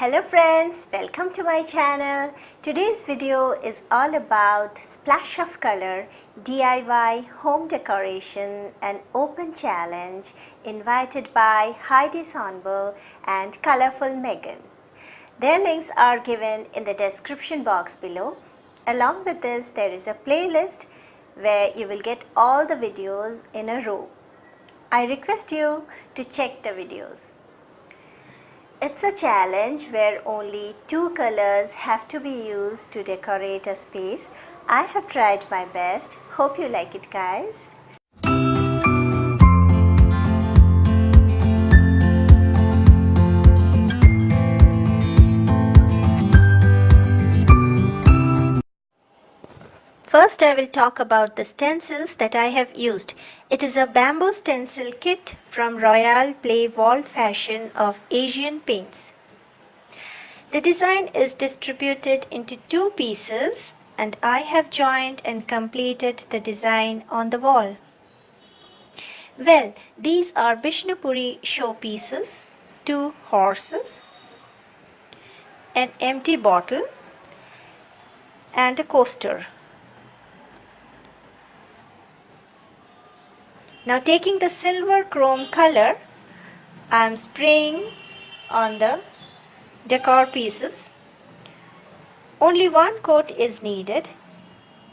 Hello friends, welcome to my channel. Today's video is all about splash of color, DIY home decoration and open challenge invited by Heidi Sonbul and Colorful Megan. Their links are given in the description box below. Along with this, there is a playlist where you will get all the videos in a row. I request you to check the videos. It's a challenge where only 2 colors have to be used to decorate a space. I have tried my best. Hope you like it, guys. First, I will talk about the stencils that I have used. It is a bamboo stencil kit from Royal Play Wall Fashion of Asian Paints. The design is distributed into 2 pieces and I have joined and completed the design on the wall. Well, these are Bishnupuri showpieces, 2 horses, an empty bottle and a coaster. Now taking the silver chrome color, I am spraying on the decor pieces. Only 1 coat is needed.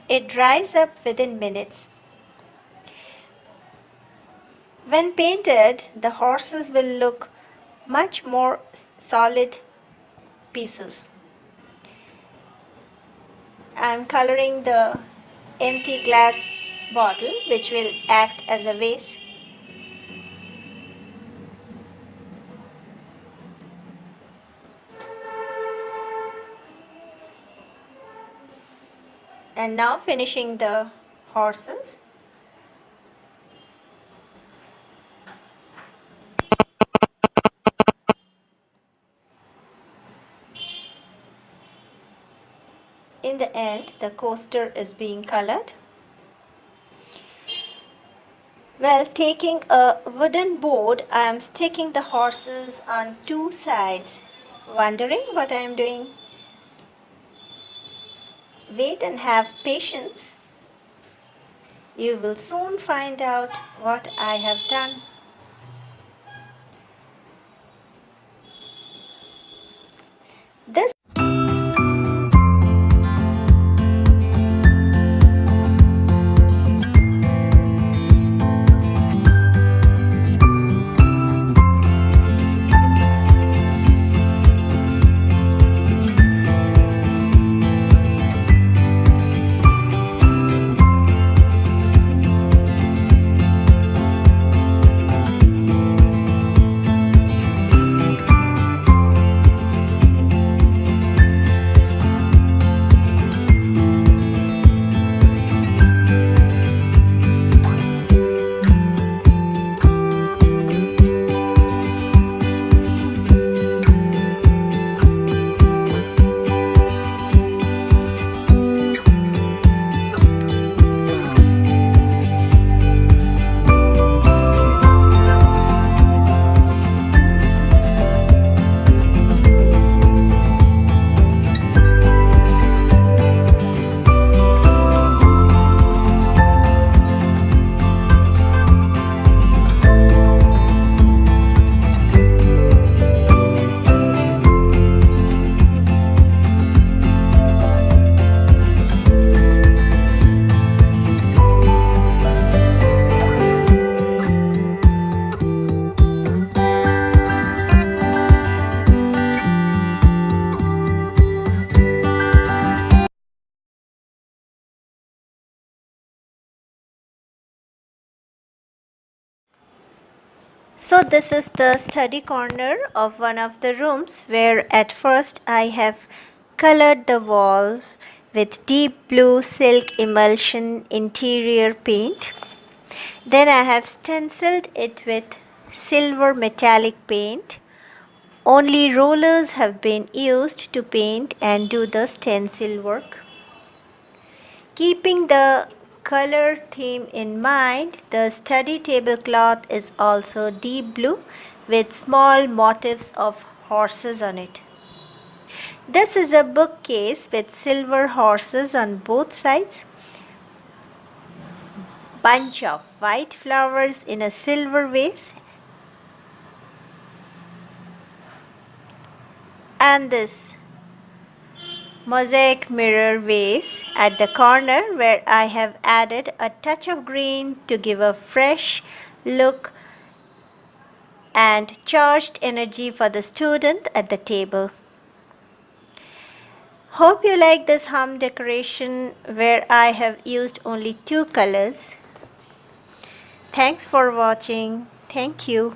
It dries up within minutes. When painted, the horses will look much more solid pieces. I am coloring the empty glass bottle which will act as a vase. And now finishing the horses. In the end, the coaster is being colored. Well, taking a wooden board, I am sticking the horses on 2 sides. Wondering what I am doing? Wait and have patience. You will soon find out what I have done. This So this is the study corner of one of the rooms where at first I have colored the wall with deep blue silk emulsion interior paint. Then I have stenciled it with silver metallic paint. Only rollers have been used to paint and do the stencil work. Keeping the color theme in mind, the study tablecloth is also deep blue with small motifs of horses on it. This is a bookcase with silver horses on both sides. Bunch of white flowers in a silver vase. And this mosaic mirror vase at the corner where I have added a touch of green to give a fresh look and charged energy for the student at the table. Hope you like this home decoration where I have used only 2 colors. Thanks for watching. Thank you.